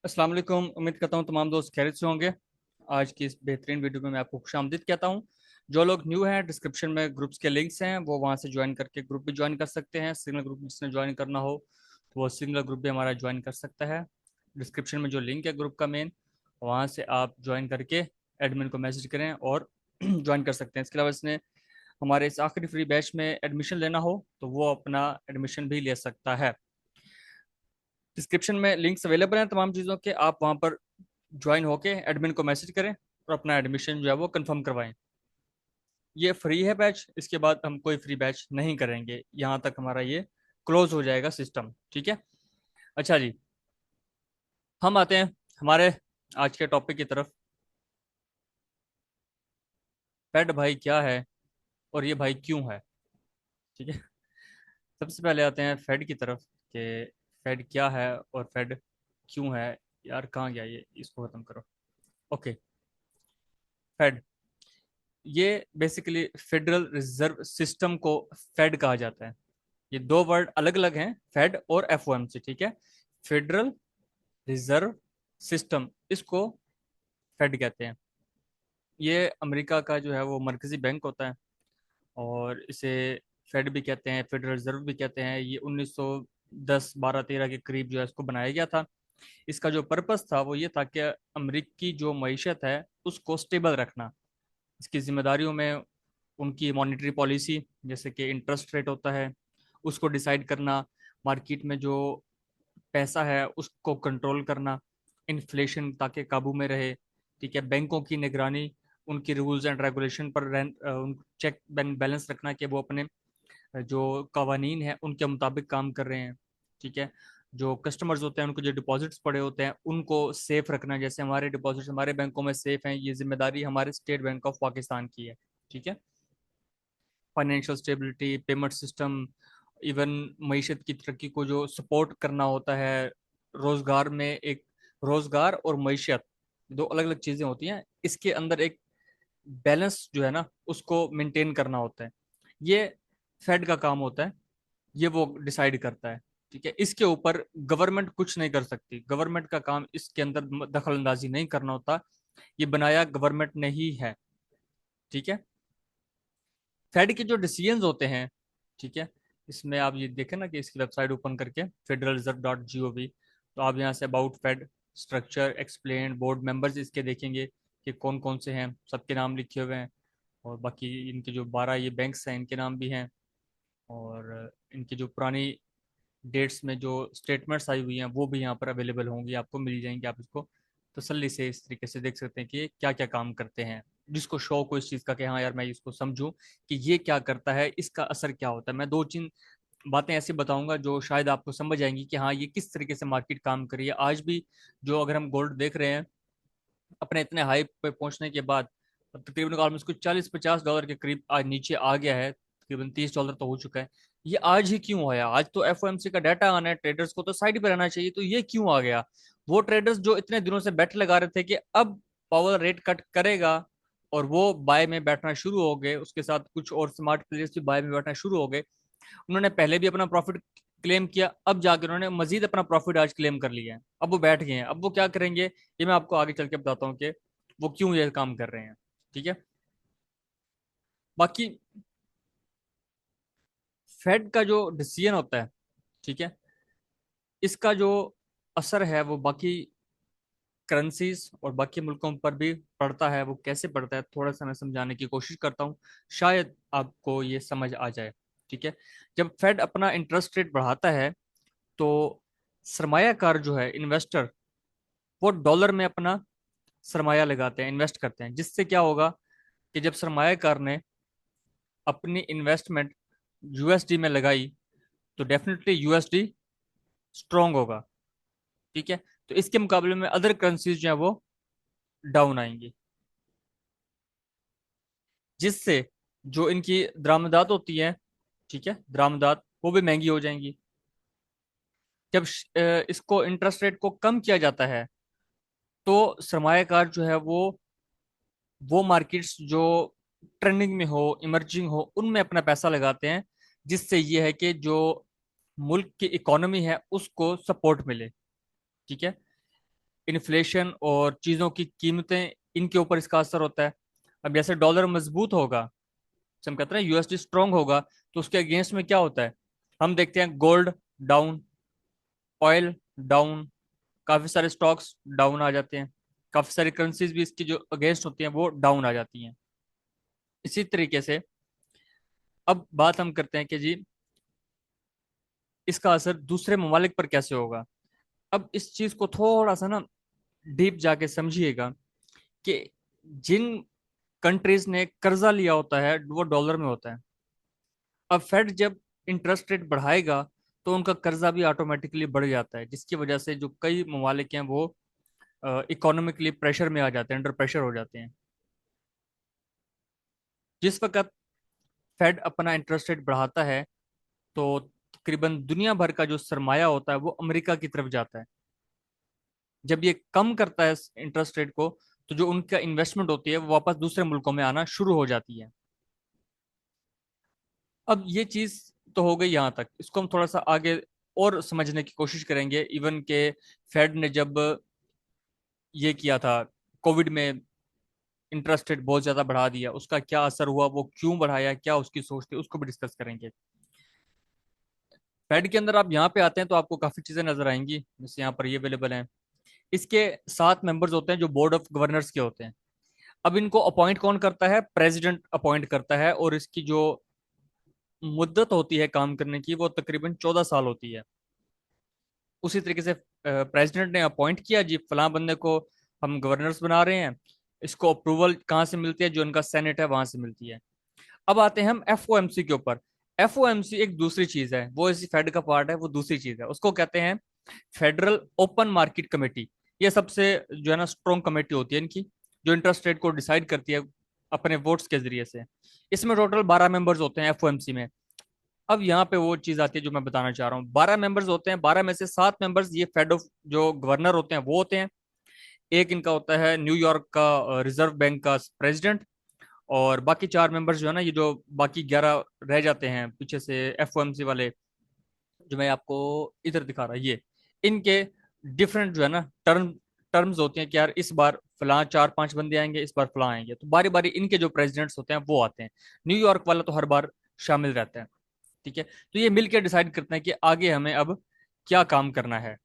अस्सलाम वालेकुम। उम्मीद करता हूँ तमाम दोस्त खैरियत से होंगे। आज की इस बेहतरीन वीडियो में मैं आपको खुशामदीद कहता हूँ। जो लोग न्यू हैं, डिस्क्रिप्शन में ग्रुप्स के लिंक्स हैं, वो वहाँ से ज्वाइन करके ग्रुप भी ज्वाइन कर सकते हैं। सिग्नल ग्रुप जिसने ज्वाइन करना हो तो वो सिग्नल ग्रुप भी हमारा ज्वाइन कर सकता है। डिस्क्रिप्शन में जो लिंक है ग्रुप का मेन, वहाँ से आप ज्वाइन करके एडमिन को मैसेज करें और ज्वाइन कर सकते हैं। इसके अलावा इसने हमारे इस आखिरी फ्री बैच में एडमिशन लेना हो तो वो अपना एडमिशन भी ले सकता है। डिस्क्रिप्शन में लिंक्स अवेलेबल हैं तमाम चीज़ों के, आप वहाँ पर ज्वाइन होके एडमिन को मैसेज करें और अपना एडमिशन जो है वो कंफर्म करवाएं। ये फ्री है बैच, इसके बाद हम कोई फ्री बैच नहीं करेंगे, यहाँ तक हमारा ये क्लोज हो जाएगा सिस्टम। ठीक है। अच्छा जी, हम आते हैं हमारे आज के टॉपिक की तरफ। फेड भाई क्या है और ये भाई क्यों है? ठीक है। सबसे पहले आते हैं फेड की तरफ कि फेड क्या है और फेड क्यों है। यार कहाँ गया ये, इसको खत्म करो। ओके। फेड, ये बेसिकली फेडरल रिजर्व सिस्टम को फेड कहा जाता है। ये दो वर्ड अलग अलग हैं, फेड और एफओएमसी। ठीक है। फेडरल रिजर्व सिस्टम, इसको फेड कहते हैं। ये अमेरिका का जो है वो मरकजी बैंक होता है और इसे फेड भी कहते हैं, फेडरल रिजर्व भी कहते हैं। ये 1910 12 13 के करीब जो है इसको बनाया गया था। इसका जो पर्पस था वो ये था कि अमेरिकी जो मईशत है उसको स्टेबल रखना। इसकी जिम्मेदारियों में उनकी मॉनेटरी पॉलिसी, जैसे कि इंटरेस्ट रेट होता है, उसको डिसाइड करना, मार्केट में जो पैसा है उसको कंट्रोल करना, इन्फ्लेशन ताकि काबू में रहे। ठीक है। बैंकों की निगरानी, उनकी रूल्स एंड रेगुलेशन पर उन चेक बैलेंस रखना कि वो अपने जो कवानीन है उनके मुताबिक काम कर रहे हैं। ठीक है। जो कस्टमर्स होते हैं उनको जो डिपॉजिट्स पड़े होते हैं उनको सेफ रखना, जैसे हमारे डिपॉजिट्स हमारे बैंकों में सेफ हैं, ये जिम्मेदारी हमारे स्टेट बैंक ऑफ पाकिस्तान की है। ठीक है। Financial stability, payment system, even मईशत की तरक्की को जो सपोर्ट करना होता है। रोजगार में एक, रोजगार और मईशत दो अलग अलग चीजें होती हैं, इसके अंदर एक बैलेंस जो है ना उसको मेंटेन करना होता है। ये फेड का काम होता है, ये वो डिसाइड करता है। ठीक है। इसके ऊपर गवर्नमेंट कुछ नहीं कर सकती, गवर्नमेंट का काम इसके अंदर दखल अंदाजी नहीं करना होता, ये बनाया गवर्नमेंट ने ही है। ठीक है। फेड के जो डिसीजंस होते हैं, ठीक है, इसमें आप ये देखें ना कि इसकी वेबसाइट ओपन करके federalreserve.gov, तो आप यहाँ से about Fed, structure, explain, board members इसके देखेंगे कि कौन कौन से हैं, सबके नाम लिखे हुए हैं। और बाकी इनके जो 12 ये बैंक्स हैं इनके नाम भी हैं। और इनकी जो पुरानी डेट्स में जो स्टेटमेंट्स आई हुई हैं वो भी यहाँ पर अवेलेबल होंगी, आपको मिल जाएंगे। आप इसको तसल्ली से इस तरीके से देख सकते हैं कि ये क्या क्या काम करते हैं, जिसको शौक हो इस चीज़ का कि हाँ यार मैं इसको समझूं कि ये क्या करता है, इसका असर क्या होता है। मैं दो तीन बातें ऐसी बताऊंगा जो शायद आपको समझ आएंगी कि हाँ ये किस तरीके से मार्केट काम कर रही है आज भी। जो अगर हम गोल्ड देख रहे हैं अपने इतने हाई पे पहुंचने के बाद, तकरीबन ऑलमोस्ट कुछ 40-50 डॉलर के करीब आज नीचे आ गया है, तकरीबन 30 डॉलर तो हो चुका है। ये आज ही क्यों आया? आज तो एफओएमसी का डाटा आना है, ट्रेडर्स को तो साइड पे रहना चाहिए, तो ये क्यों आ गया? वो ट्रेडर्स जो इतने दिनों से बेट लगा रहे थे कि अब पावर रेट कट करेगा और वो बाय में बैठना शुरू हो गए, उसके साथ कुछ और स्मार्ट प्लेयर्स भी बाय में बैठना शुरू हो गए। उन्होंने पहले भी अपना प्रॉफिट क्लेम किया, अब जाकर उन्होंने मजीद अपना प्रॉफिट आज क्लेम कर लिया है, अब वो बैठ गए हैं। अब वो क्या करेंगे ये मैं आपको आगे चल के बताता हूँ कि वो क्यों ये काम कर रहे हैं। ठीक है। बाकी फेड का जो डिसीजन होता है, ठीक है, इसका जो असर है वो बाकी करेंसीज और बाकी मुल्कों पर भी पड़ता है। वो कैसे पड़ता है थोड़ा सा मैं समझाने की कोशिश करता हूँ, शायद आपको ये समझ आ जाए। ठीक है। जब फेड अपना इंटरेस्ट रेट बढ़ाता है तो सरमायाकार जो है, इन्वेस्टर, वो डॉलर में अपना सरमाया लगाते हैं, इन्वेस्ट करते हैं, जिससे क्या होगा कि जब सरमायाकार ने अपनी इन्वेस्टमेंट यूएसडी में लगाई तो डेफिनेटली यूएसडी स्ट्रांग होगा। ठीक है। तो इसके मुकाबले में अदर करेंसीज जो है वो डाउन आएंगी, जिससे जो इनकी दरामदात होती है, ठीक है, दरामदात वो भी महंगी हो जाएंगी। जब इसको इंटरेस्ट रेट को कम किया जाता है तो सरमायाकार जो है वो मार्केट्स जो ट्रेंडिंग में हो, इमर्जिंग हो, उनमें अपना पैसा लगाते हैं, जिससे ये है कि जो मुल्क की इकोनॉमी है उसको सपोर्ट मिले। ठीक है। इन्फ्लेशन और चीज़ों की कीमतें, इनके ऊपर इसका असर होता है। अब जैसे डॉलर मजबूत होगा, जैसे हम कहते हैं यूएसडी स्ट्रांग होगा, तो उसके अगेंस्ट में क्या होता है, हम देखते हैं गोल्ड डाउन, ऑयल डाउन, काफी सारे स्टॉक्स डाउन आ जाते हैं, काफी सारी करेंसीज भी इसकी जो अगेंस्ट होती हैं वो डाउन आ जाती हैं। इसी तरीके से अब बात हम करते हैं कि जी इसका असर दूसरे ममालिक पर कैसे होगा। अब इस चीज को थोड़ा सा ना डीप जाके समझिएगा कि जिन कंट्रीज ने कर्जा लिया होता है वो डॉलर में होता है। अब फेड जब इंटरेस्ट रेट बढ़ाएगा तो उनका कर्जा भी ऑटोमेटिकली बढ़ जाता है, जिसकी वजह से जो कई ममालिक हैं वो इकोनॉमिकली प्रेशर में आ जाते हैं, अंडर प्रेशर हो जाते हैं। जिस वक्त फेड अपना इंटरेस्ट रेट बढ़ाता है तो तकरीबन दुनिया भर का जो सरमाया होता है वो अमेरिका की तरफ जाता है। जब ये कम करता है इंटरेस्ट रेट को, तो जो उनका इन्वेस्टमेंट होती है वो वापस दूसरे मुल्कों में आना शुरू हो जाती है। अब ये चीज तो हो गई यहाँ तक, इसको हम थोड़ा सा आगे और समझने की कोशिश करेंगे। इवन के फेड ने जब ये किया था कोविड में, इंटरेस्ट रेट बहुत ज्यादा बढ़ा दिया, उसका क्या असर हुआ, वो क्यों बढ़ाया, क्या उसकी सोच थी, उसको भी डिस्कस करेंगे। फेड के अंदर आप यहाँ पे आते हैं तो आपको काफी चीजें नजर आएंगी, जैसे यहाँ पर ये अवेलेबल हैं। इसके 7 मेंबर्स होते हैं जो बोर्ड ऑफ गवर्नर्स के होते हैं। अब इनको अपॉइंट कौन करता है, प्रेसिडेंट अपॉइंट करता है, और इसकी जो मुद्दत होती है काम करने की वो तकरीबन 14 साल होती है। उसी तरीके से प्रेसिडेंट ने अपॉइंट किया जी फलां बंदे को हम गवर्नर्स बना रहे हैं, इसको अप्रूवल कहाँ से मिलती है, जो उनका सेनेट है वहां से मिलती है। अब आते हैं हम एफओएमसी के ऊपर। एफओएमसी एक दूसरी चीज है, वो इसी फेड का पार्ट है, वो दूसरी चीज है, उसको कहते हैं फेडरल ओपन मार्केट कमेटी। ये सबसे जो है ना स्ट्रॉन्ग कमेटी होती है इनकी, जो इंटरेस्ट रेट को डिसाइड करती है अपने वोट्स के जरिए से। इसमें टोटल 12 मेंबर्स होते हैं एफओएमसी में। अब यहाँ पे वो चीज आती है जो मैं बताना चाह रहा हूँ, 12 मेंबर्स होते हैं, 12 में से 7 मेंबर्स ये फेड ऑफ जो गवर्नर होते हैं वो होते हैं। एक इनका होता है न्यूयॉर्क का रिजर्व बैंक का प्रेसिडेंट। और बाकी 4 मेंबर्स जो है ना, ये जो बाकी 11 रह जाते हैं पीछे से एफओएमसी वाले, जो मैं आपको इधर दिखा रहा, ये इनके डिफरेंट जो है ना टर्म्स होती हैं कि यार इस बार फलां 4-5 बंदे आएंगे, इस बार फलां आएंगे, तो बारी बारी इनके जो प्रेसिडेंट्स होते हैं वो आते हैं। न्यूयॉर्क वाला तो हर बार शामिल रहता है। ठीक है, तो ये मिलकर डिसाइड करते हैं कि आगे हमें अब क्या काम करना है।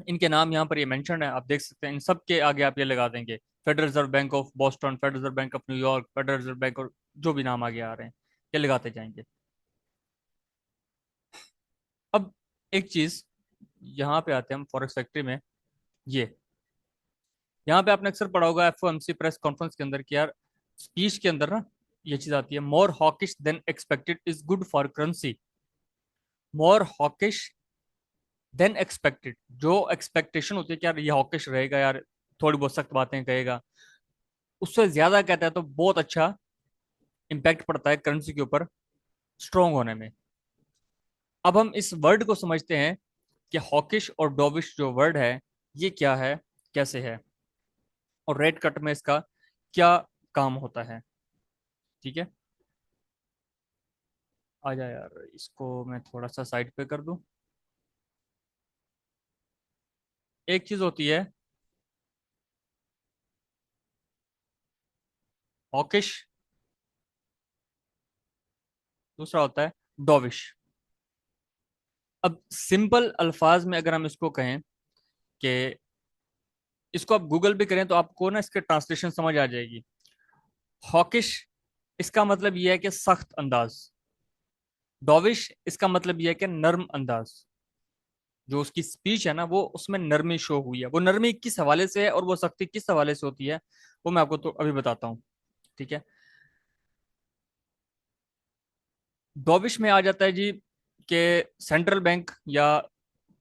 इनके नाम यहाँ पर ये मेंशन है, आप देख सकते हैं, इन सब के आगे आप ये लगा देंगे federal reserve bank of Boston, federal reserve bank of New York, federal reserve bank, और जो भी नाम आगे आ रहे हैं ये लगाते जाएंगे। अब एक चीज यहाँ पे आते हैं हम फॉरेक्स फैक्ट्री में। ये यहाँ पे आपने अक्सर पढ़ा होगा एफओएमसी प्रेस कॉन्फ्रेंस के अंदर कि यार स्पीच के अंदर ना ये चीज आती है, more hawkish than expected is good for currency. More hawkish than expected, जो एक्सपेक्टेशन होती है कि यार ये हॉकिश रहेगा यार, थोड़ी बहुत सख्त बातें कहेगा, उससे ज्यादा कहता है तो बहुत अच्छा इम्पैक्ट पड़ता है करेंसी के ऊपर स्ट्रोंग होने में। अब हम इस वर्ड को समझते हैं कि हॉकिश और डोविश जो वर्ड है ये क्या है, कैसे है, और रेट कट में इसका क्या काम होता है। ठीक है, आ जा यार, इसको मैं थोड़ा सा साइड पे कर दूं। एक चीज होती है हॉकिश, दूसरा होता है डोविश। अब सिंपल अल्फाज में अगर हम इसको कहें कि इसको आप गूगल भी करें तो आपको ना इसके ट्रांसलेशन समझ आ जाएगी। हॉकिश इसका मतलब यह है कि सख्त अंदाज, डॉविश इसका मतलब यह है कि नर्म अंदाज। जो उसकी स्पीच है ना वो उसमें नरमी शो हुई है, वो नरमी किस हवाले से है और वो सख्ती किस हवाले से होती है वो मैं आपको तो अभी बताता हूँ। ठीक है, डॉविश में आ जाता है जी कि सेंट्रल बैंक या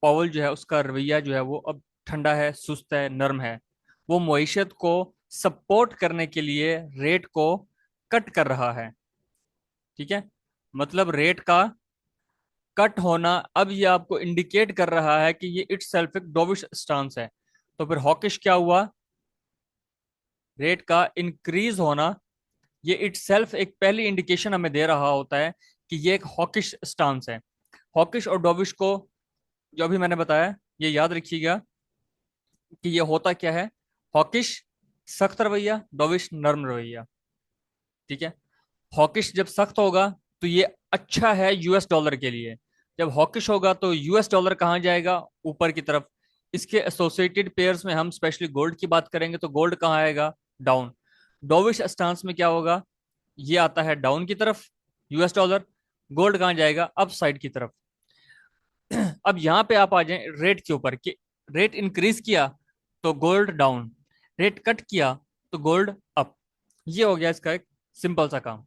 पावल जो है उसका रवैया जो है वो अब ठंडा है, सुस्त है, नर्म है। वो मईशत को सपोर्ट करने के लिए रेट को कट कर रहा है। ठीक है, मतलब रेट का कट होना अब ये आपको इंडिकेट कर रहा है कि ये इट्स सेल्फ एक डोविश स्टांस है। तो फिर हॉकिश क्या हुआ, रेट का इंक्रीज होना, ये इटसेल्फ एक पहली इंडिकेशन हमें दे रहा होता है कि ये एक हॉकिश स्टांस है। हॉकिश और डोविश को जो अभी मैंने बताया ये याद रखिएगा कि ये होता क्या है। हॉकिश सख्त रवैया, डॉविश नर्म रवैया। ठीक है। हॉकिश जब सख्त होगा तो ये अच्छा है यूएस डॉलर के लिए। जब हॉकिश होगा तो यूएस डॉलर कहाँ जाएगा, ऊपर की तरफ। इसके एसोसिएटेड पेयर्स में हम स्पेशली गोल्ड की बात करेंगे तो गोल्ड कहाँ आएगा, डाउन। डॉविश स्टांस में क्या होगा, ये आता है डाउन की तरफ यूएस डॉलर। गोल्ड कहाँ जाएगा, अप साइड की तरफ। अब यहाँ पे आप आ जाए रेट के ऊपर कि रेट इंक्रीज किया तो गोल्ड डाउन, रेट कट किया तो गोल्ड अप। ये हो गया इसका एक सिंपल सा काम।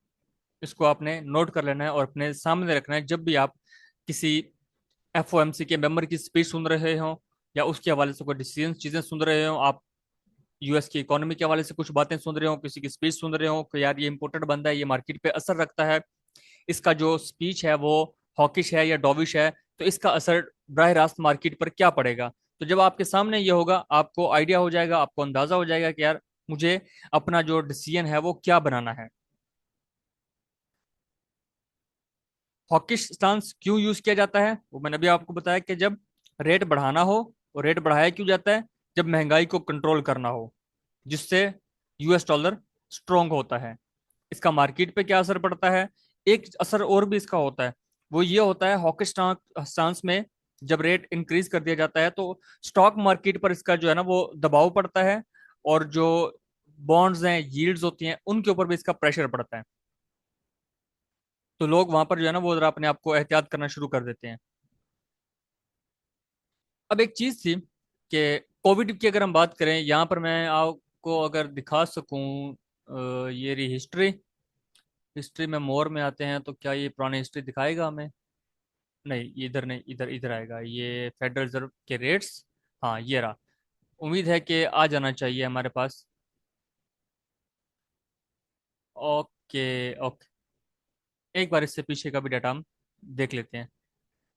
इसको आपने नोट कर लेना है और अपने सामने रखना है जब भी आप किसी एफओएमसी के मेंबर की स्पीच सुन रहे हो या उसके हवाले से कोई डिसीजन चीजें सुन रहे हो आप, यूएस की इकोनॉमी के हवाले से कुछ बातें सुन रहे हो, किसी की स्पीच सुन रहे हो कि यार ये इंपॉर्टेंट बंदा है, ये मार्केट पे असर रखता है, इसका जो स्पीच है वो हॉकिश है या डॉविश है, तो इसका असर बराह रास्त मार्केट पर क्या पड़ेगा। तो जब आपके सामने ये होगा आपको आइडिया हो जाएगा, आपको अंदाजा हो जाएगा कि यार मुझे अपना जो डिसीजन है वो क्या बनाना है। हॉकिश स्टांस क्यों यूज किया जाता है वो मैंने अभी आपको बताया कि जब रेट बढ़ाना हो, और रेट बढ़ाया क्यों जाता है, जब महंगाई को कंट्रोल करना हो, जिससे यूएस डॉलर स्ट्रोंग होता है। इसका मार्केट पे क्या असर पड़ता है, एक असर और भी इसका होता है, वो ये होता है हॉकिश स्टांस में जब रेट इंक्रीज कर दिया जाता है तो स्टॉक मार्केट पर इसका जो है ना वो दबाव पड़ता है, और जो बॉन्ड्स हैं, यील्ड्स होती हैं, उनके ऊपर भी इसका प्रेशर पड़ता है। तो लोग वहां पर जो है ना वो जरा अपने आप को एहतियात करना शुरू कर देते हैं। अब एक चीज थी कि कोविड की अगर हम बात करें, यहाँ पर मैं आपको अगर दिखा सकूं ये रही हिस्ट्री। हिस्ट्री में मोर में आते हैं तो क्या ये पुरानी हिस्ट्री दिखाएगा हमें, नहीं इधर नहीं, इधर इधर आएगा ये फेडरल रिजर्व के रेट्स। हाँ ये रहा। उम्मीद है कि आ जाना चाहिए हमारे पास। ओके ओके, एक बार इससे पीछे का भी डाटा हम देख लेते हैं।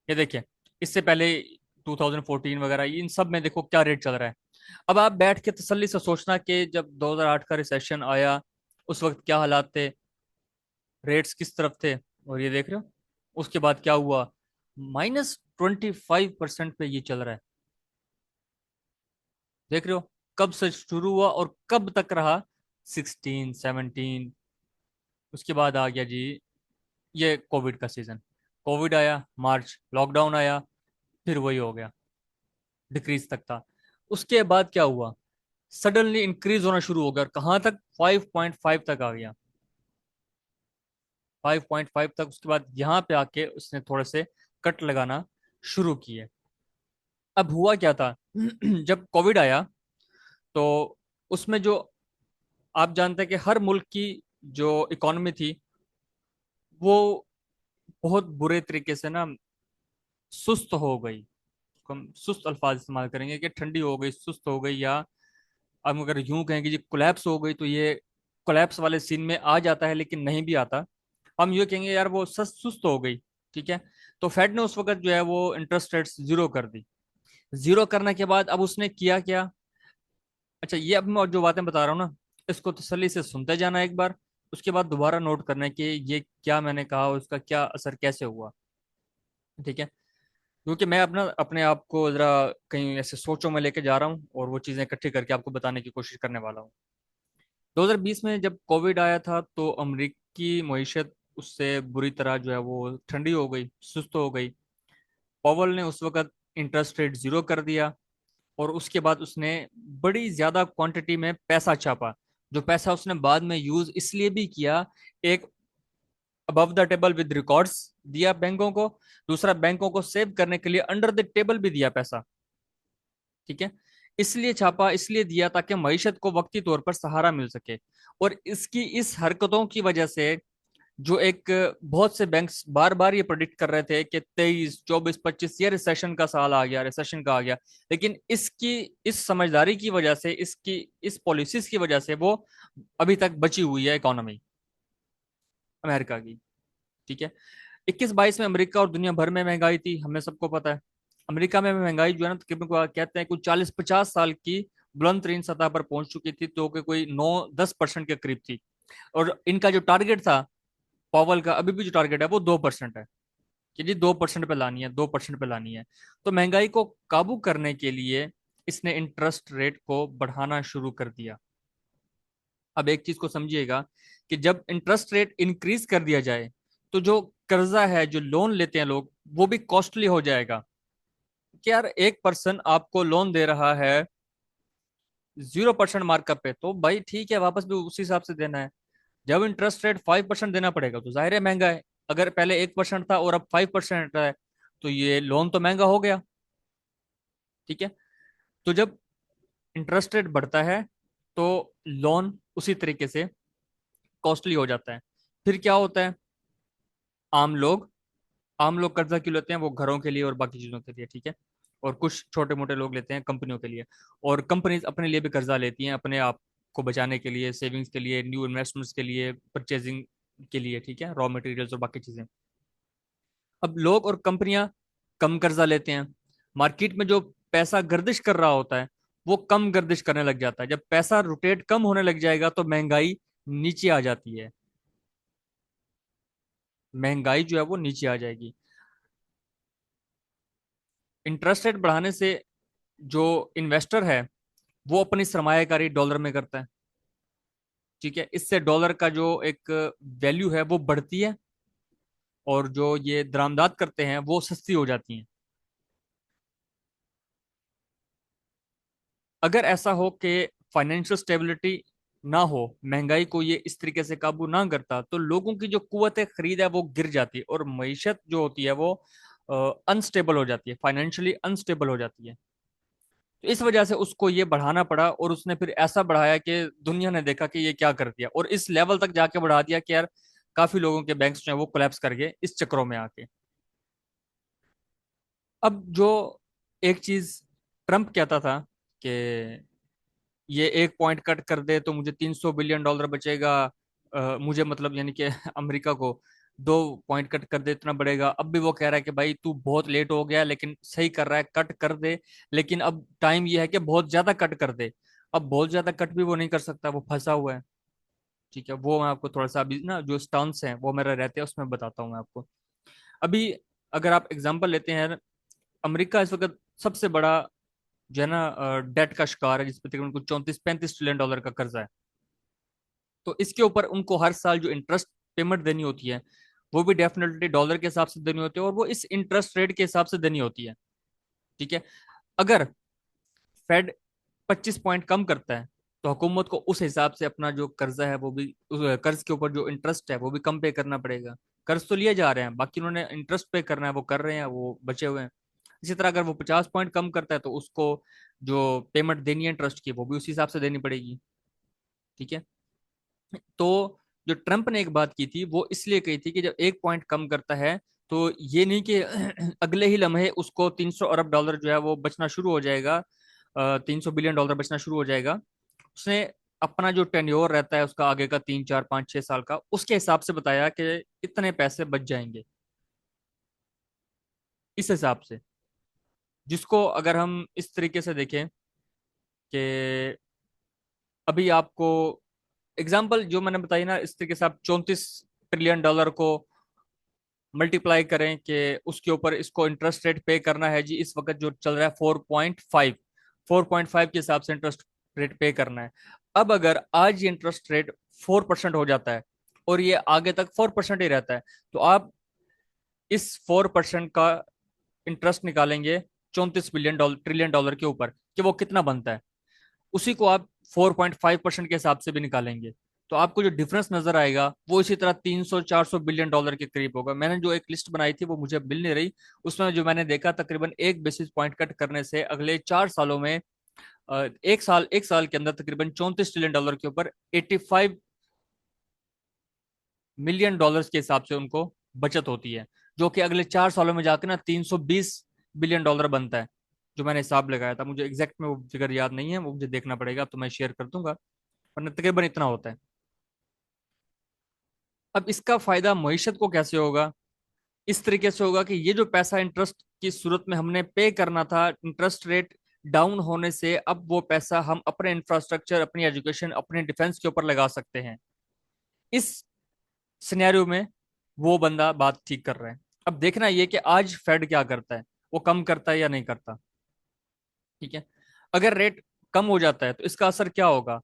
ये देखिए, इससे पहले 2014 वगैरह इन सब में देखो क्या रेट चल रहा है। अब आप बैठ के तसल्ली से सोचना कि जब 2008 का रिसेशन आया उस वक्त क्या हालात थे, रेट्स किस तरफ थे, और ये देख रहे हो उसके बाद क्या हुआ, -25% पे ये चल रहा है। देख रहे हो कब से शुरू हुआ और कब तक रहा, 16 17। उसके बाद आ गया जी ये कोविड का सीजन। कोविड आया मार्च, लॉकडाउन आया, फिर वही हो गया, डिक्रीज तक था। उसके बाद क्या हुआ, सडनली इंक्रीज होना शुरू हो गया, और कहाँ तक, 5.5 तक आ गया, 5.5 तक। उसके बाद यहाँ पे आके उसने थोड़े से कट लगाना शुरू किए। अब हुआ क्या था जब कोविड आया तो उसमें जो आप जानते हैं कि हर मुल्क की जो इकोनॉमी थी वो बहुत बुरे तरीके से ना सुस्त हो गई। हम सुस्त अल्फाज इस्तेमाल करेंगे कि ठंडी हो गई, सुस्त हो गई, या हम अगर यूं कहें कि जी कोलैप्स हो गई, तो ये कोलैप्स वाले सीन में आ जाता है लेकिन नहीं भी आता। हम ये कहेंगे यार वो सुस्त हो गई। ठीक है। तो फेड ने उस वक्त जो है वो इंटरेस्ट रेट्स जीरो कर दी। जीरो करने के बाद अब उसने किया क्या, अच्छा ये अब मैं जो बातें बता रहा हूँ ना इसको तसल्ली से सुनते जाना एक बार, उसके बाद दोबारा नोट करना है कि ये क्या मैंने कहा, उसका क्या असर कैसे हुआ। ठीक है। क्योंकि मैं अपना अपने आप को जरा कहीं ऐसे सोचों में लेके जा रहा हूँ और वो चीजें इकट्ठी करके आपको बताने की कोशिश करने वाला हूँ। 2020 में जब कोविड आया था तो अमेरिकी मईशत उससे बुरी तरह जो है वो ठंडी हो गई, सुस्त हो गई। पॉवल ने उस वक्त इंटरेस्ट रेट जीरो कर दिया, और उसके बाद उसने बड़ी ज्यादा क्वांटिटी में पैसा छापा। जो पैसा उसने बाद में यूज इसलिए भी किया, एक above the table with records दिया बैंकों को, दूसरा बैंकों को सेव करने के लिए अंडर द टेबल भी दिया पैसा। ठीक है। इसलिए छापा, इसलिए दिया ताकि मईशत को वक्ती तौर पर सहारा मिल सके। और इसकी इस हरकतों की वजह से जो एक बहुत से बैंक्स बार बार ये प्रेडिक्ट कर रहे थे कि 23 24 25 ये रिसेशन का साल आ गया, रिसेशन का आ गया, लेकिन इसकी इस समझदारी की वजह से, इसकी इस पॉलिसीज की वजह से वो अभी तक बची हुई है इकोनॉमी अमेरिका की। ठीक है। 21-22 में अमेरिका और दुनिया भर में महंगाई थी, हमें सबको पता है। अमेरिका में महंगाई जो है ना तकरीबन कहते हैं कुछ 40-50 साल की बुलंद तरीन सतह पर पहुंच चुकी थी, तो कि कोई 9-10% के करीब थी। और इनका जो टारगेट था पावल का, अभी भी जो टारगेट है वो 2% है। कि जी 2% पे लानी है, 2% पे लानी है। तो महंगाई को काबू करने के लिए इसने इंटरेस्ट रेट को बढ़ाना शुरू कर दिया। अब एक चीज को समझिएगा कि जब इंटरेस्ट रेट इंक्रीज कर दिया जाए तो जो कर्जा है, जो लोन लेते हैं लोग, वो भी कॉस्टली हो जाएगा। कि यार एक पर्सन आपको लोन दे रहा है 0% मार्कअप पे, तो भाई ठीक है, वापस भी उसी हिसाब से देना है। जब इंटरेस्ट रेट 5% देना पड़ेगा तो जाहिर है महंगा है। अगर पहले 1% था और अब 5% है, तो ये लोन तो महंगा हो गया। ठीक है। तो जब इंटरेस्ट रेट बढ़ता है तो लोन उसी तरीके से कॉस्टली हो जाता है। फिर क्या होता है, आम लोग आम लोग कर्जा क्यों लेते हैं? वो घरों के लिए और बाकी चीजों के लिए, ठीक है। और कुछ छोटे मोटे लोग लेते हैं कंपनियों के लिए। और कंपनीज अपने लिए भी कर्जा लेती हैं, अपने आप को बचाने के लिए, सेविंग्स के लिए, न्यू इन्वेस्टमेंट्स के लिए, परचेजिंग के लिए, ठीक है, रॉ मटेरियल्स और बाकी चीजें। अब लोग और कंपनियां कम कर्जा लेते हैं। मार्केट में जो पैसा गर्दिश कर रहा होता है वो कम गर्दिश करने लग जाता है। जब पैसा रोटेट कम होने लग जाएगा तो महंगाई नीचे आ जाती है। महंगाई जो है वो नीचे आ जाएगी। इंटरेस्ट रेट बढ़ाने से जो इन्वेस्टर है वो अपनी सरमायाकारी डॉलर में करता है। ठीक है, इससे डॉलर का जो एक वैल्यू है वो बढ़ती है, और जो ये दरामदात करते हैं वो सस्ती हो जाती हैं। अगर ऐसा हो कि फाइनेंशियल स्टेबिलिटी ना हो, महंगाई को ये इस तरीके से काबू ना करता, तो लोगों की जो कुव्वत खरीद है वो गिर जाती है, और मईशत जो होती है वो अनस्टेबल हो जाती है, फाइनेंशियली अनस्टेबल हो जाती है। तो इस वजह से उसको ये बढ़ाना पड़ा, और उसने फिर ऐसा बढ़ाया कि दुनिया ने देखा कि ये क्या कर दिया, और इस लेवल तक जाके बढ़ा दिया कि यार काफी लोगों के बैंक्स जो है वो कोलैप्स कर गए इस चक्रों में आके। अब जो एक चीज ट्रम्प कहता था कि ये एक पॉइंट कट कर दे तो मुझे $300 बिलियन बचेगा, मुझे मतलब यानी कि अमेरिका को 2 पॉइंट कट कर दे इतना बढ़ेगा। अब भी वो कह रहा है कि भाई तू बहुत लेट हो गया, लेकिन सही कर रहा है, कट कर दे। लेकिन अब टाइम ये है कि बहुत ज्यादा कट कर दे। अब बहुत ज्यादा कट भी वो नहीं कर सकता, वो फंसा हुआ है। ठीक है, वो मैं आपको थोड़ा सा अभी ना जो स्टर्म्स हैं वो मेरा रहते हैं उसमें बताता हूँ मैं आपको। अभी अगर आप एग्जांपल लेते हैं, अमेरिका इस वक्त सबसे बड़ा जो है ना डेट का शिकार है, जिसपे तकरीबन कुछ 34-35 ट्रिलियन डॉलर का कर्जा है। तो इसके ऊपर उनको हर साल जो इंटरेस्ट पेमेंट देनी होती है वो भी डेफिनेटली डॉलर के हिसाब से देनी होती है, और वो इस इंटरेस्ट रेट के हिसाब से देनी होती है। ठीक है। अगर फेड 25 पॉइंट कम करता है तो हुकूमत को उस हिसाब से अपना जो कर्जा है वो भी, उस कर्ज के ऊपर जो इंटरेस्ट है वो भी कम पे करना पड़ेगा। कर्ज तो लिए जा रहे हैं, बाकी उन्होंने इंटरेस्ट पे करना है, वो कर रहे हैं, वो बचे हुए हैं। इसी तरह अगर वो 50 पॉइंट कम करता है तो उसको जो पेमेंट देनी है इंटरेस्ट की वो भी उसी हिसाब से देनी पड़ेगी। ठीक है। तो जो ट्रंप ने एक बात की थी वो इसलिए कही थी कि जब 1 पॉइंट कम करता है तो ये नहीं कि अगले ही लम्हे उसको $300 अरब जो है वो बचना शुरू हो जाएगा, $300 बिलियन बचना शुरू हो जाएगा। उसने अपना जो टेन्योर रहता है उसका आगे का 3 4 5 6 साल का, उसके हिसाब से बताया कि इतने पैसे बच जाएंगे, इस हिसाब से। जिसको अगर हम इस तरीके से देखें कि अभी आपको एग्जाम्पल जो मैंने बताई ना, इस तरीके से आप 34 ट्रिलियन डॉलर को मल्टीप्लाई करें कि उसके ऊपर इसको इंटरेस्ट रेट पे करना है जी, इस वक्त जो चल रहा है 4.5 के हिसाब से इंटरेस्ट रेट पे करना है। अब अगर आज ये इंटरेस्ट रेट 4% हो जाता है और ये आगे तक 4% ही रहता है, तो आप इस 4% का इंटरेस्ट निकालेंगे 34 ट्रिलियन डॉलर के ऊपर कि वो कितना बनता है। उसी को आप 4.5% के हिसाब से भी निकालेंगे, तो आपको जो डिफरेंस नजर आएगा वो इसी तरह 300 400 बिलियन डॉलर के करीब होगा। मैंने जो एक लिस्ट बनाई थी वो मुझे मिल नहीं रही, उसमें जो मैंने देखा तकरीबन 1 बेसिस पॉइंट कट करने से अगले 4 सालों में, एक साल के अंदर तकरीबन 34 ट्रिलियन डॉलर के ऊपर $85 मिलियन के हिसाब से उनको बचत होती है, जो कि अगले 4 सालों में जाकर ना $320 बिलियन बनता है। जो मैंने हिसाब लगाया था, मुझे एग्जैक्ट में वो फिगर याद नहीं है, वो मुझे देखना पड़ेगा, तो मैं शेयर कर दूंगा, वरना तकरीबन इतना होता है। अब इसका फायदा मईशत को कैसे होगा? इस तरीके से होगा कि ये जो पैसा इंटरेस्ट की सूरत में हमने पे करना था, इंटरेस्ट रेट डाउन होने से अब वो पैसा हम अपने इंफ्रास्ट्रक्चर, अपनी एजुकेशन, अपने डिफेंस के ऊपर लगा सकते हैं। इस सिनेरियो में वो बंदा बात ठीक कर रहा है। अब देखना ये कि आज फेड क्या करता है, वो कम करता है या नहीं करता। ठीक है, अगर रेट कम हो जाता है तो इसका असर क्या होगा?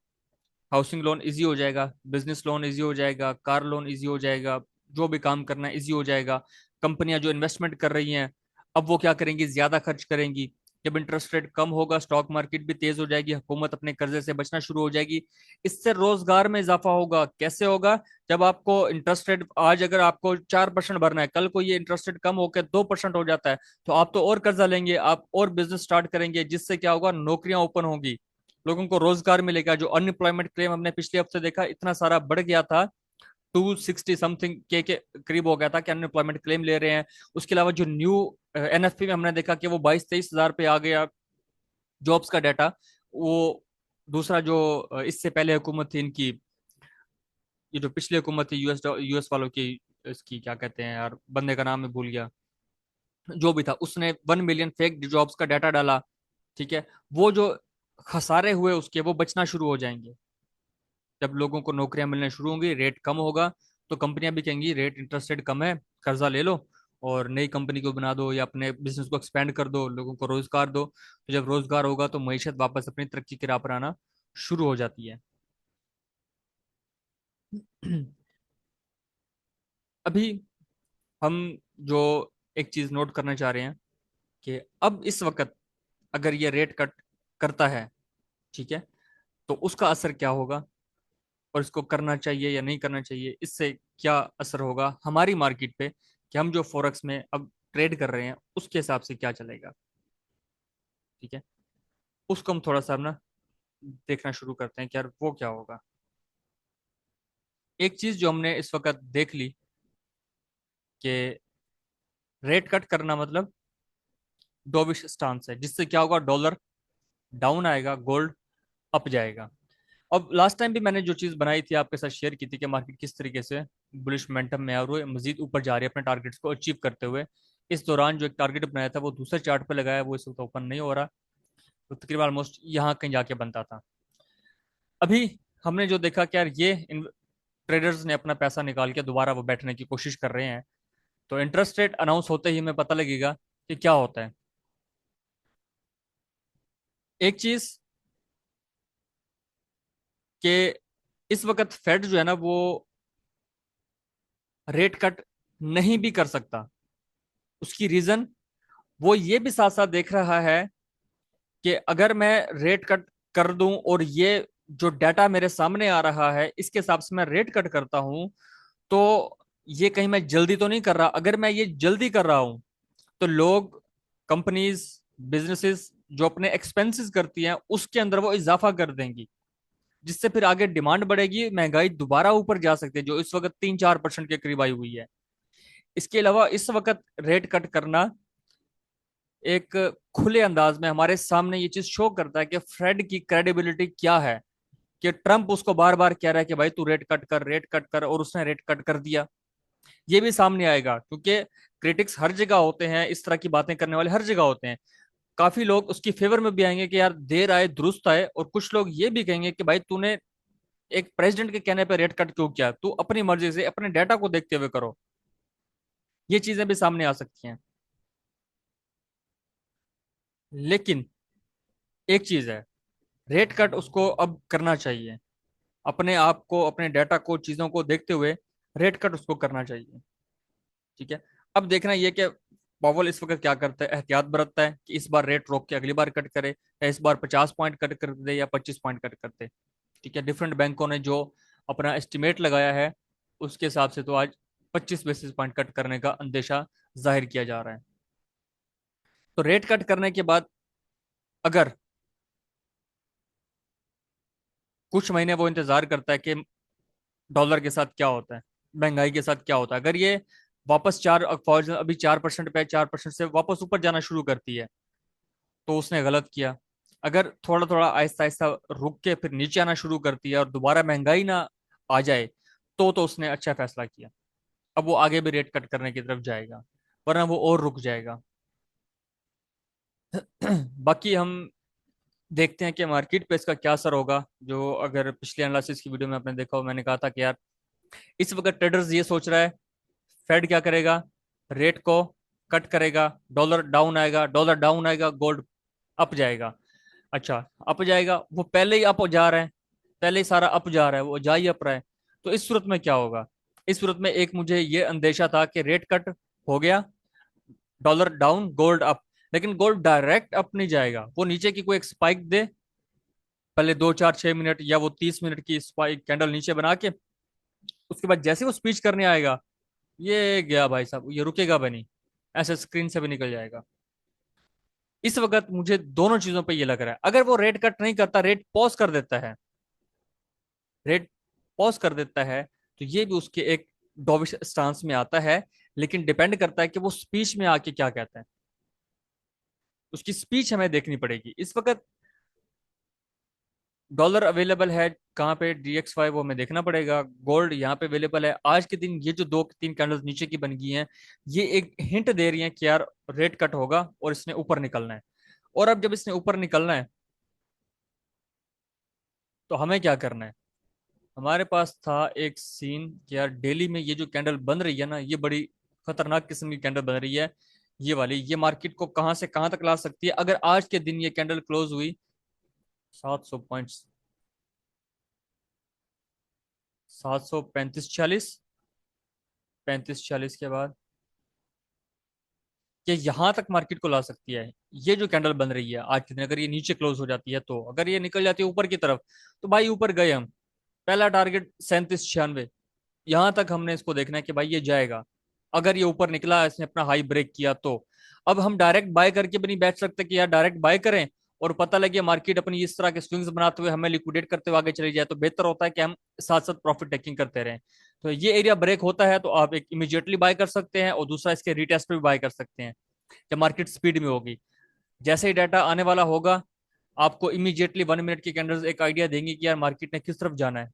हाउसिंग लोन इजी हो जाएगा, बिजनेस लोन इजी हो जाएगा, कार लोन इजी हो जाएगा, जो भी काम करना है इजी हो जाएगा। कंपनियां जो इन्वेस्टमेंट कर रही हैं, अब वो क्या करेंगी? ज्यादा खर्च करेंगी। जब इंटरेस्ट रेट कम होगा, स्टॉक मार्केट भी तेज हो जाएगी, हुकूमत अपने कर्जे से बचना शुरू हो जाएगी। इससे रोजगार में इजाफा होगा। कैसे होगा? जब आपको इंटरेस्ट रेट, आज अगर आपको 4% भरना है, कल को ये इंटरेस्ट रेट कम होकर 2% हो जाता है, तो आप तो और कर्जा लेंगे, आप और बिजनेस स्टार्ट करेंगे, जिससे क्या होगा? नौकरियां ओपन होंगी, लोगों को रोजगार मिलेगा। जो अनएम्प्लॉयमेंट क्लेम हमने पिछले हफ्ते देखा, इतना सारा बढ़ गया था, 260 समथिंग के करीब हो गया था कि अनएम्प्लॉयमेंट क्लेम ले रहे हैं। उसके अलावा जो न्यू एनएफपी में हमने देखा कि वो 22-23 हजार पे आ गया, जॉब्स का डाटा। वो दूसरा जो इससे पहले हुकूमत थी इनकी, ये जो पिछली हुकूमत थी यूएस वालों की, इसकी क्या कहते हैं यार, बंदे का नाम मैं भूल गया, जो भी था, उसने 1 मिलियन फेक जॉब्स का डाटा डाला। ठीक है, वो जो खसारे हुए उसके, वो बचना शुरू हो जाएंगे। जब लोगों को नौकरियां मिलना शुरू होंगी, रेट कम होगा, तो कंपनियां भी कहेंगी रेट, इंटरेस्ट रेट कम है, कर्जा ले लो और नई कंपनी को बना दो या अपने बिजनेस को एक्सपेंड कर दो, लोगों को रोजगार दो। तो जब रोजगार होगा तो मईशत वापस अपनी तरक्की की राह पर आना शुरू हो जाती है। अभी हम जो एक चीज नोट करना चाह रहे हैं कि अब इस वक्त अगर ये रेट कट करता है, ठीक है, तो उसका असर क्या होगा, और इसको करना चाहिए या नहीं करना चाहिए, इससे क्या असर होगा हमारी मार्केट पे, कि हम जो फॉरेक्स में अब ट्रेड कर रहे हैं उसके हिसाब से क्या चलेगा। ठीक है, उसको हम थोड़ा सा अपना देखना शुरू करते हैं कि यार वो क्या होगा। एक चीज जो हमने इस वक्त देख ली कि रेट कट करना मतलब डोविश स्टांस है, जिससे क्या होगा? डॉलर डाउन आएगा, गोल्ड अप जाएगा। अब लास्ट टाइम भी मैंने जो चीज बनाई थी आपके साथ शेयर की थी कि मार्केट किस तरीके से बुलिश मोमेंटम में और वो मजीद ऊपर जा रही है अपने टारगेट्स को अचीव करते हुए। इस दौरान जो एक टारगेट बनाया था वो दूसरे चार्ट पे लगाया, वो इस वक्त ओपन नहीं हो रहा, तो तकरीबन ऑलमोस्ट यहाँ कहीं जाके बनता था। अभी हमने जो देखा कि यार ये ट्रेडर्स ने अपना पैसा निकाल के दोबारा वो बैठने की कोशिश कर रहे हैं, तो इंटरेस्ट रेट अनाउंस होते ही हमें पता लगेगा कि क्या होता है। एक चीज कि इस वक्त फेड जो है ना, वो रेट कट नहीं भी कर सकता। उसकी रीजन, वो ये भी साथ साथ देख रहा है कि अगर मैं रेट कट कर दूं और ये जो डाटा मेरे सामने आ रहा है इसके हिसाब से मैं रेट कट करता हूं, तो ये कहीं मैं जल्दी तो नहीं कर रहा। अगर मैं ये जल्दी कर रहा हूं तो लोग, कंपनीज, बिजनेसेस जो अपने एक्सपेंसेस करती हैं उसके अंदर वो इजाफा कर देंगी, जिससे फिर आगे डिमांड बढ़ेगी, महंगाई दोबारा ऊपर जा सकती है, जो इस वक्त 3-4% के करीब आई हुई है। इसके अलावा इस वक्त रेट कट करना एक खुले अंदाज में हमारे सामने ये चीज शो करता है कि फ्रेड की क्रेडिबिलिटी क्या है, कि ट्रंप उसको बार बार कह रहा है कि भाई तू रेट कट कर, रेट कट कर, और उसने रेट कट कर दिया। ये भी सामने आएगा, क्योंकि क्रिटिक्स हर जगह होते हैं, इस तरह की बातें करने वाले हर जगह होते हैं। काफी लोग उसकी फेवर में भी आएंगे कि यार देर आए दुरुस्त आए, और कुछ लोग ये भी कहेंगे कि भाई तूने एक प्रेसिडेंट के कहने पर रेट कट क्यों किया, तू अपनी मर्जी से अपने डाटा को देखते हुए करो। ये चीजें भी सामने आ सकती हैं। लेकिन एक चीज है, रेट कट उसको अब करना चाहिए, अपने आप को, अपने डाटा को, चीजों को देखते हुए रेट कट उसको करना चाहिए। ठीक है, अब देखना ये कि पॉवल इस वक्त क्या करता है, एहतियात बरतता है कि इस बार रेट रोक के अगली बार कट करे, या इस बार 50 पॉइंट कट कर दे या 25 पॉइंट कट कर दे। ठीक है, डिफरेंट बैंकों ने जो अपना एस्टिमेट लगाया है उसके हिसाब से तो आज 25 बेसिस पॉइंट कट करने का अंदेशा जाहिर किया जा रहा है। तो रेट कट करने के बाद अगर कुछ महीने वो इंतजार करता है कि डॉलर के साथ क्या होता है, महंगाई के साथ क्या होता है, अगर ये वापस चार, फौज अभी 4% पे, 4% से वापस ऊपर जाना शुरू करती है, तो उसने गलत किया। अगर थोड़ा थोड़ा आहिस्ता आहिस्ता रुक के फिर नीचे आना शुरू करती है और दोबारा महंगाई ना आ जाए, तो उसने अच्छा फैसला किया। अब वो आगे भी रेट कट करने की तरफ जाएगा, वरना वो और रुक जाएगा। बाकी हम देखते हैं कि मार्केट पे इसका क्या असर होगा। जो अगर पिछले एनालिसिस की वीडियो में आपने देखा हो, मैंने कहा था कि यार इस वक्त ट्रेडर्स ये सोच रहा है फेड क्या करेगा, रेट को कट करेगा, डॉलर डाउन आएगा, डॉलर डाउन आएगा, गोल्ड अप जाएगा। अच्छा, अप जाएगा, वो पहले ही अप जा रहा है, पहले ही सारा अप जा रहा है, वो जा ही अप रहा है। तो इस सूरत में क्या होगा? इस सूरत में एक मुझे ये अंदेशा था कि रेट कट हो गया, डॉलर डाउन, गोल्ड अप। लेकिन गोल्ड डायरेक्ट अप नहीं जाएगा, वो नीचे की कोई एक स्पाइक दे, पहले 2 4 6 मिनट या वो 30 मिनट की स्पाइक कैंडल नीचे बना के, उसके बाद जैसे वो स्पीच करने आएगा, ये गया भाई साहब, ये रुकेगा भी नहीं, ऐसे स्क्रीन से भी निकल जाएगा। इस वक्त मुझे दोनों चीजों पे ये लग रहा है, अगर वो रेट कट नहीं करता, रेट पॉज कर देता है, रेट पॉज कर देता है, तो ये भी उसके एक डॉविश स्टांस में आता है। लेकिन डिपेंड करता है कि वो स्पीच में आके क्या कहता है, उसकी स्पीच हमें देखनी पड़ेगी। इस वक्त डॉलर अवेलेबल है कहाँ पे, DXY, वो हमें देखना पड़ेगा। गोल्ड यहाँ पे अवेलेबल है आज के दिन, ये जो 2 3 कैंडल्स नीचे की बन गई हैं, ये एक हिंट दे रही हैं कि यार रेट कट होगा और इसने ऊपर निकलना है। और अब जब इसने ऊपर निकलना है, तो हमें क्या करना है? हमारे पास था एक सीन कि यार डेली में ये जो कैंडल बन रही है ना, ये बड़ी खतरनाक किस्म की कैंडल बन रही है। ये वाली, ये मार्केट को कहाँ से कहाँ तक ला सकती है अगर आज के दिन ये कैंडल क्लोज हुई 700 पॉइंट्स, 735 46, 35 46 के बाद ये यहाँ तक मार्केट को ला सकती है। ये जो कैंडल बन रही है आज के दिन, अगर ये नीचे क्लोज हो जाती है, तो अगर ये निकल जाती है ऊपर की तरफ, तो भाई ऊपर गए हम। पहला टारगेट 37 96, यहां तक हमने इसको देखना है कि भाई ये जाएगा। अगर ये ऊपर निकला, इसने अपना हाई ब्रेक किया, तो अब हम डायरेक्ट बाय करके भी नहीं बैठ सकते कि यार डायरेक्ट बाय करें और पता लगे मार्केट अपनी इस तरह के स्विंग्स बनाते हुए हमें लिक्विडेट करते हुए आगे चली जाए। तो बेहतर होता है कि हम साथ साथ प्रॉफिट टेकिंग करते रहें। तो ये एरिया ब्रेक होता है तो आप एक इमीडिएटली बाय कर सकते हैं, और दूसरा इसके रिटेस्ट पे भी बाय कर सकते हैं जब मार्केट स्पीड में होगी। जैसे ही डाटा आने वाला होगा, आपको इमीडिएटली 1 मिनट की कैंडल्स एक आइडिया देंगे कि यार मार्केट ने किस तरफ जाना है।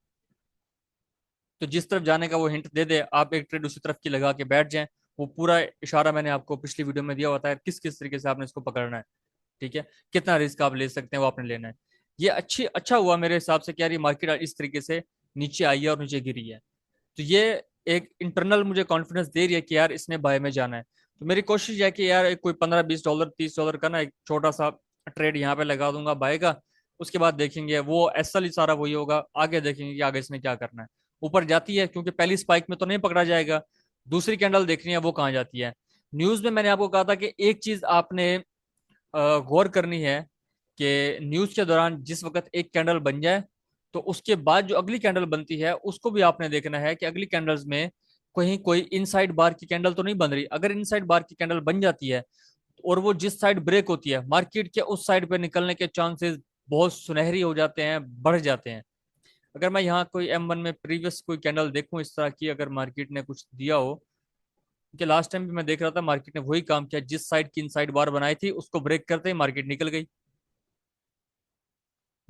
तो जिस तरफ जाने का वो हिंट दे दे, आप एक ट्रेड उसी तरफ की लगा के बैठ जाएं। वो पूरा इशारा मैंने आपको पिछली वीडियो में दिया होता है, किस किस तरीके से आपने इसको पकड़ना है। ठीक है, कितना रिस्क आप ले सकते हैं वो आपने लेना है। ये अच्छा हुआ मेरे हिसाब से कि यार ये मार्केट इस तरीके से नीचे आई है और नीचे गिरी है। तो ये एक इंटरनल मुझे कॉन्फिडेंस दे रही है कि यार इसने बाय में जाना है। तो मेरी कोशिश है कि यार एक कोई 15 20 डॉलर 30 डॉलर का ना एक छोटा सा ट्रेड यहाँ पे लगा दूंगा बाय का। उसके बाद देखेंगे, वो ऐसा ही सारा वही होगा, आगे देखेंगे कि आगे इसने क्या करना है। ऊपर जाती है, क्योंकि पहली स्पाइक में तो नहीं पकड़ा जाएगा, दूसरी कैंडल देखनी है वो कहाँ जाती है। न्यूज में मैंने आपको कहा था कि एक चीज आपने गौर करनी है कि न्यूज के दौरान जिस वक्त एक कैंडल बन जाए, तो उसके बाद जो अगली कैंडल बनती है उसको भी आपने देखना है कि अगली कैंडल्स में कहीं कोई इनसाइड बार की कैंडल तो नहीं बन रही। अगर इनसाइड बार की कैंडल बन जाती है और वो जिस साइड ब्रेक होती है, मार्केट के उस साइड पे निकलने के चांसेस बहुत सुनहरी हो जाते हैं, बढ़ जाते हैं। अगर मैं यहाँ कोई M1 में प्रीवियस कोई कैंडल देखूं इस तरह की, अगर मार्केट ने कुछ दिया हो, कि लास्ट टाइम भी मैं देख रहा था मार्केट ने वही काम किया, जिस साइड की इनसाइड बार बनाई थी उसको ब्रेक करते ही मार्केट निकल गई।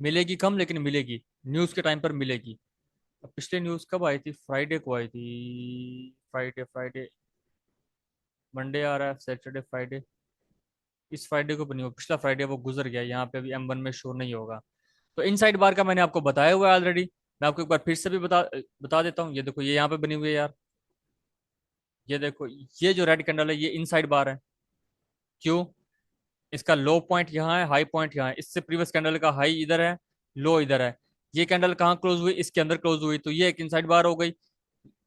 मिलेगी कम, लेकिन मिलेगी, न्यूज के टाइम पर मिलेगी। अब पिछले न्यूज कब आई थी? फ्राइडे को आई थी, फ्राइडे फ्राइडे, मंडे आ रहा है, सैटरडे फ्राइडे, इस फ्राइडे को भी नहीं हो, पिछला फ्राइडे वो गुजर गया, यहाँ पे अभी M1 में शो नहीं होगा। तो इनसाइड बार का मैंने आपको बताया हुआ है ऑलरेडी, मैं आपको एक बार फिर से भी बता बता देता हूँ। ये देखो, ये यहाँ पे बनी हुई है यार, ये देखो, ये जो रेड कैंडल है ये इनसाइड बार है। क्यों? इसका लो पॉइंट यहाँ है, हाई पॉइंट यहाँ है, इससे प्रीवियस कैंडल का हाई इधर है, लो इधर है। ये कैंडल कहाँ क्लोज हुई? इसके अंदर क्लोज हुई, तो ये एक इनसाइड बार हो गई।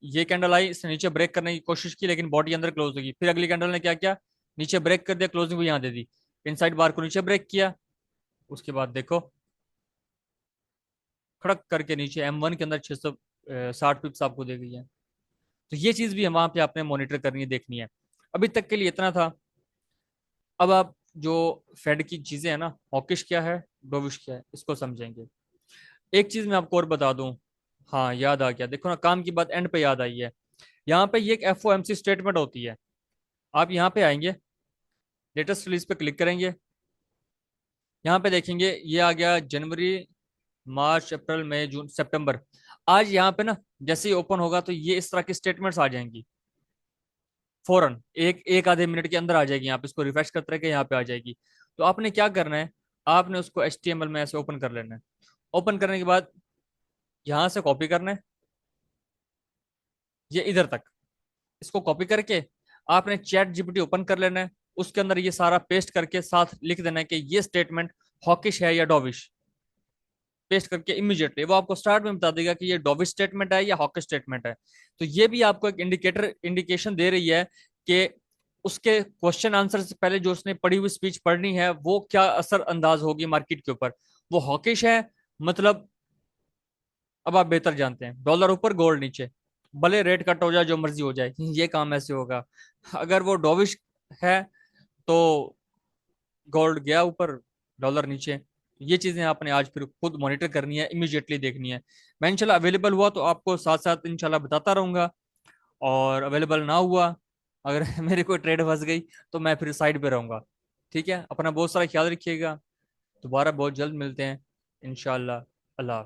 ये कैंडल आई, इसने नीचे ब्रेक करने की कोशिश की, लेकिन बॉडी अंदर क्लोज होगी। फिर अगली कैंडल ने क्या किया? नीचे ब्रेक कर दिया, क्लोजिंग भी यहाँ दे दी, इनसाइड बार को नीचे ब्रेक किया। उसके बाद देखो, खड़क करके नीचे M1 के अंदर 660 पिप्स आपको दे गई है। तो ये चीज भी हम वहां पे आपने मॉनिटर करनी है, देखनी है। अभी तक के लिए इतना था। अब आप जो फेड की चीजें है ना, हॉकिश क्या है, डोविश क्या है, इसको समझेंगे। एक चीज मैं आपको और बता दूं, हाँ याद आ गया, देखो ना, काम की बात एंड पे याद आई है। यहाँ पे ये एक FOMC स्टेटमेंट होती है। आप यहाँ पे आएंगे, लेटेस्ट रिलीज पे क्लिक करेंगे, यहाँ पे देखेंगे ये आ गया जनवरी, मार्च, अप्रैल, मई, जून, सितंबर। आज यहाँ पे ना जैसे ही ओपन होगा तो ये इस तरह की स्टेटमेंट्स आ जाएंगी, फौरन एक एक आधे मिनट के अंदर आ जाएगी। यहाँ पे इसको रिफ्रेश करते रह के यहाँ पे आ जाएगी। तो आपने क्या करना है, आपने उसको HTML में ऐसे ओपन कर लेना है। ओपन करने के बाद यहाँ से कॉपी करना है, ये इधर तक, इसको कॉपी करके आपने चैट जीपीटी ओपन कर लेना है, उसके अंदर ये सारा पेस्ट करके साथ लिख देना है कि ये स्टेटमेंट हॉकिश है या डॉविश। पेस्ट करके इमीडिएटली वो आपको स्टार्ट में बता देगा कि ये डॉविश स्टेटमेंट है या हॉकिश स्टेटमेंट है। तो ये भी आपको एक इंडिकेशन दे रही है कि उसके क्वेश्चन आंसर से पहले जो उसने पढ़ी हुई स्पीच पढ़नी है वो क्या असर अंदाज होगी मार्केट के ऊपर। वो हॉकिश है, मतलब अब आप बेहतर जानते हैं, डॉलर ऊपर गोल्ड नीचे, भले रेट कट हो जाए जो मर्जी हो जाए, ये काम ऐसे होगा। अगर वो डॉविश है तो गोल्ड गया ऊपर, डॉलर नीचे। ये चीजें आपने आज फिर खुद मॉनिटर करनी है, इमीडिएटली देखनी है। मैं इंशाल्लाह अवेलेबल हुआ तो आपको साथ साथ इंशाल्लाह बताता रहूंगा, और अवेलेबल ना हुआ, अगर मेरी कोई ट्रेड फंस गई, तो मैं फिर साइड पे रहूंगा। ठीक है, अपना बहुत सारा ख्याल रखिएगा। दोबारा बहुत जल्द मिलते हैं इंशाल्लाह। अल्लाह हाफ़िज़।